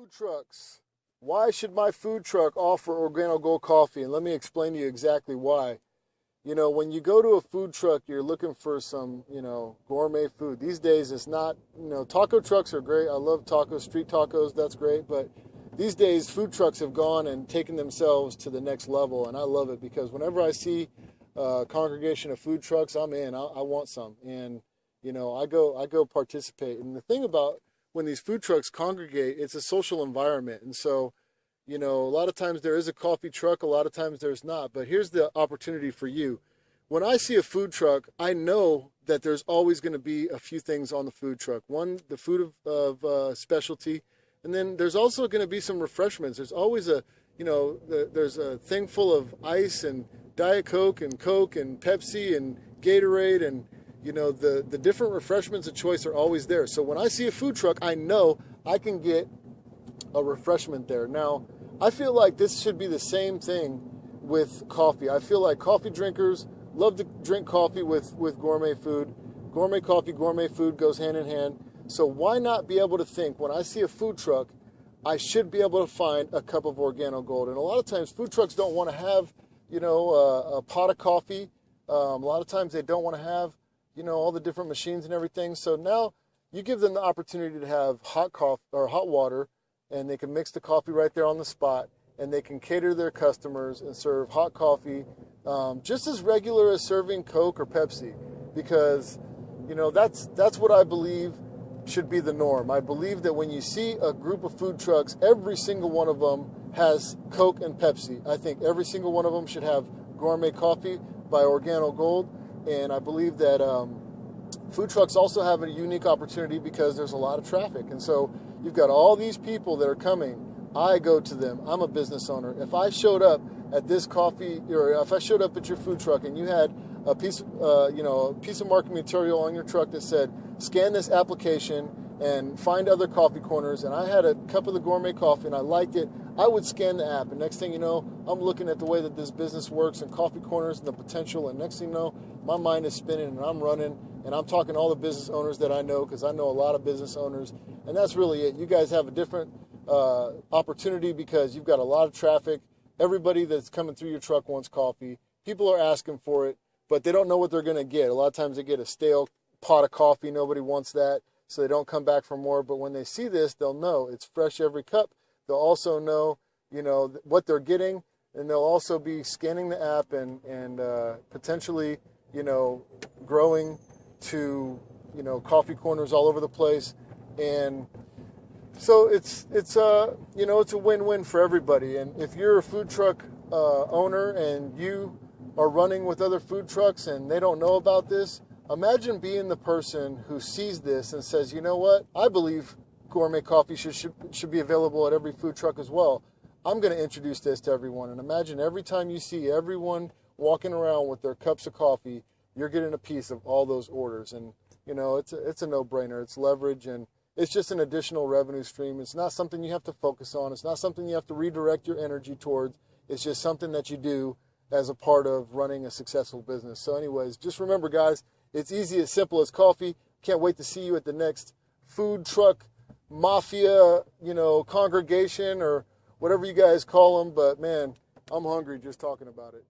Food trucks. Why should my food truck offer Organogold coffee? And let me explain to you exactly why. When you go to a food truck, you're looking for some, gourmet food. These days, it's not, taco trucks are great. I love tacos, street tacos, that's great. But these days, food trucks have gone and taken themselves to the next level. And I love it because whenever I see a congregation of food trucks, I'm in. I want some. And, I go participate. And the thing about when these food trucks congregate, it's a social environment. And so, a lot of times there is a coffee truck, a lot of times there's not. But here's the opportunity for you. When I see a food truck, I know that there's always going to be a few things on the food truck. One, the food of specialty, and then there's also going to be some refreshments. There's always there's a thing full of ice and Diet Coke and Pepsi and Gatorade and, the different refreshments of choice are always there. So when I see a food truck, I know I can get a refreshment there. Now, I feel like this should be the same thing with coffee. I feel like coffee drinkers love to drink coffee with gourmet food. Gourmet coffee, gourmet food goes hand in hand. So why not be able to think, when I see a food truck, I should be able to find a cup of Organogold. And a lot of times food trucks don't want to have, a pot of coffee. A lot of times they don't want to have, all the different machines and everything. So now you give them the opportunity to have hot coffee or hot water, and they can mix the coffee right there on the spot, and they can cater to their customers and serve hot coffee just as regular as serving Coke or Pepsi, because that's what I believe should be the norm. I believe that when you see a group of food trucks, every single one of them has Coke and Pepsi. I think every single one of them should have gourmet coffee by Organogold, and I believe that food trucks also have a unique opportunity because there's a lot of traffic, and so you've got all these people that are coming. I go to them. I'm a business owner. If I showed up at this coffee, or if I showed up at your food truck and you had a piece of marketing material on your truck that said, scan this application and find other coffee corners, and I had a cup of the gourmet coffee and I liked it, I would scan the app. And next thing you know, I'm looking at the way that this business works and coffee corners and the potential. And next thing you know, my mind is spinning and I'm running and I'm talking to all the business owners that I know, because I know a lot of business owners. And that's really it. You guys have a different opportunity because you've got a lot of traffic. Everybody that's coming through your truck wants coffee. People are asking for it, but they don't know what they're going to get. A lot of times they get a stale pot of coffee. Nobody wants that, so they don't come back for more. But when they see this, they'll know it's fresh every cup. They'll also know, what they're getting, and they'll also be scanning the app and potentially, growing to, coffee corners all over the place. And so it's a win-win for everybody. And if you're a food truck owner and you are running with other food trucks and they don't know about this, imagine being the person who sees this and says, you know what, I believe gourmet coffee should be available at every food truck as well. I'm going to introduce this to everyone. And imagine every time you see everyone walking around with their cups of coffee, you're getting a piece of all those orders. And, it's a no-brainer. It's leverage, and it's just an additional revenue stream. It's not something you have to focus on. It's not something you have to redirect your energy towards. It's just something that you do as a part of running a successful business. So anyways, just remember, guys, it's easy, as simple as coffee. Can't wait to see you at the next food truck mafia, congregation or whatever you guys call them. But, man, I'm hungry just talking about it.